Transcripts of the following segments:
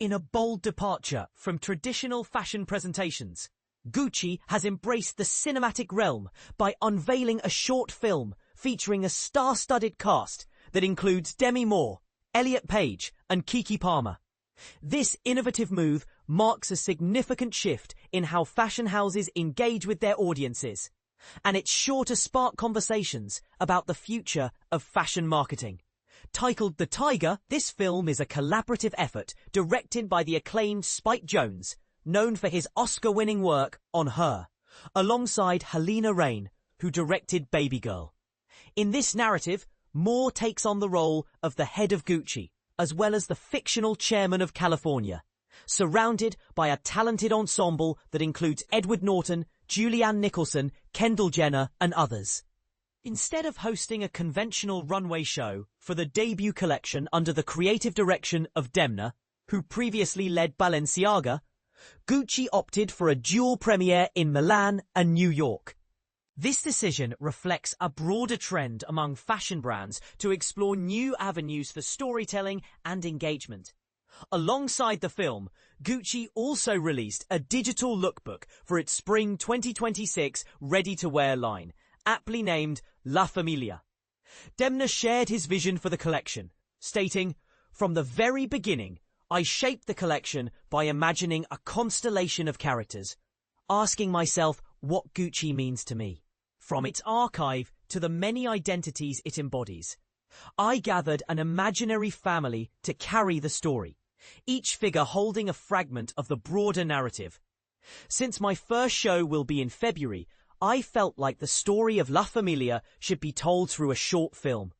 In a bold departure from traditional fashion presentations, Gucci has embraced the cinematic realm by unveiling a short film featuring a star-studded cast that includes Demi Moore, Elliot Page, and Keke Palmer. This innovative move marks a significant shift in how fashion houses engage with their audiences, and it's sure to spark conversations about the future of fashion marketing. Titled The Tiger, this film is a collaborative effort directed by the acclaimed Spike Jonze, known for his Oscar-winning work on Her, alongside Halina Reijn, who directed Baby Girl. In this narrative, Moore takes on the role of the head of Gucci, as well as the fictional chairman of California, surrounded by a talented ensemble that includes Edward Norton, Julianne Nicholson, Kendall Jenner, and others. Instead of hosting a conventional runway show for the debut collection under the creative direction of Demna, who previously led Balenciaga, Gucci opted for a dual premiere in Milan and New York. This decision reflects a broader trend among fashion brands to explore new avenues for storytelling and engagement. Alongside the film, Gucci also released a digital lookbook for its Spring 2026 ready-to-wear line, aptly named La Famiglia. Demna shared his vision for the collection, stating, "From the very beginning, I shaped the collection by imagining a constellation of characters, asking myself what Gucci means to me. From its archive to the many identities it embodies, I gathered an imaginary family to carry the story, each figure holding a fragment of the broader narrative. Since my first show will be in February, I felt like the story of La Famiglia should be told through a short film.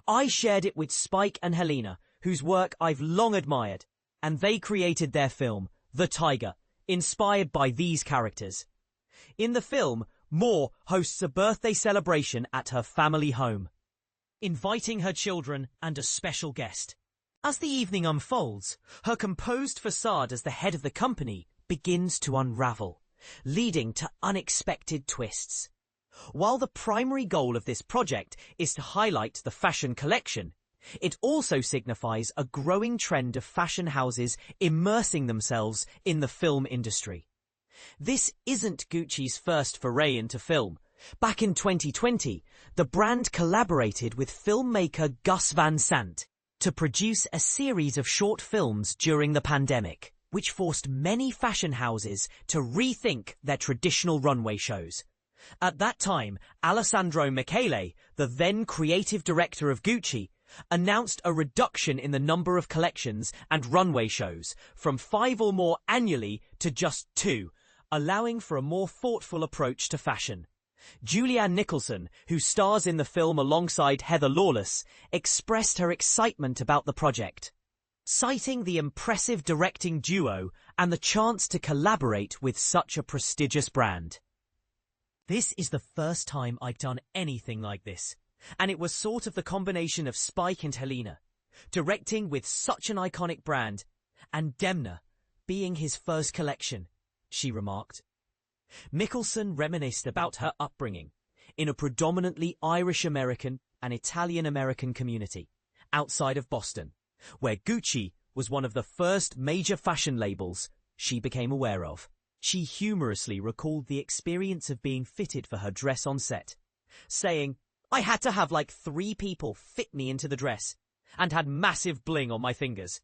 I shared it with Spike and Halina, whose work I've long admired, and they created their film, The Tiger, inspired by these characters." In the film, Moore hosts a birthday celebration at her family home, inviting her children and a special guest. As the evening unfolds, her composed facade as the head of the company begins to unravel, leading to unexpected twists. While the primary goal of this project is to highlight the fashion collection, it also signifies a growing trend of fashion houses immersing themselves in the film industry. This isn't Gucci's first foray into film. Back in 2020, the brand collaborated with filmmaker Gus Van Sant to produce a series of short films during the pandemic, which forced many fashion houses to rethink their traditional runway shows. At that time, Alessandro Michele, the then creative director of Gucci, announced a reduction in the number of collections and runway shows from 5 or more annually to just 2, allowing for a more thoughtful approach to fashion. Julianne Nicholson, who stars in the film alongside Heather Lawless, expressed her excitement about the project, citing the impressive directing duo and the chance to collaborate with such a prestigious brand. "This is the first time I've done anything like this, and it was sort of the combination of Spike and Halina, directing with such an iconic brand, and Demna being his first collection," she remarked. Nicholson reminisced about her upbringing in a predominantly Irish-American and Italian-American community outside of Boston, where Gucci was one of the first major fashion labels she became aware of. She humorously recalled the experience of being fitted for her dress on set, saying, "I had to have like 3 people fit me into the dress and had massive bling on my fingers.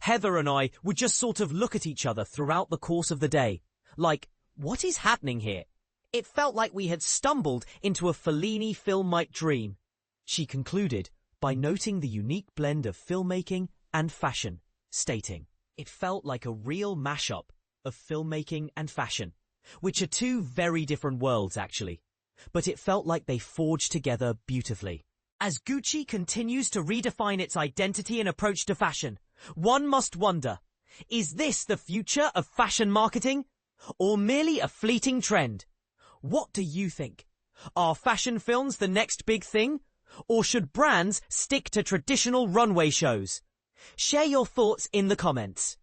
Heather and I would just sort of look at each other throughout the course of the day, like, what is happening here? It felt like we had stumbled into a Fellini film-like dream." She concluded by noting the unique blend of filmmaking and fashion, stating, "It felt like a real mashup of filmmaking and fashion, which are 2 very different worlds actually, but it felt like they forged together beautifully." As Gucci continues to redefine its identity and approach to fashion, one must wonder, is this the future of fashion marketing? Or merely a fleeting trend? What do you think? Are fashion films the next big thing? Or should brands stick to traditional runway shows? Share your thoughts in the comments.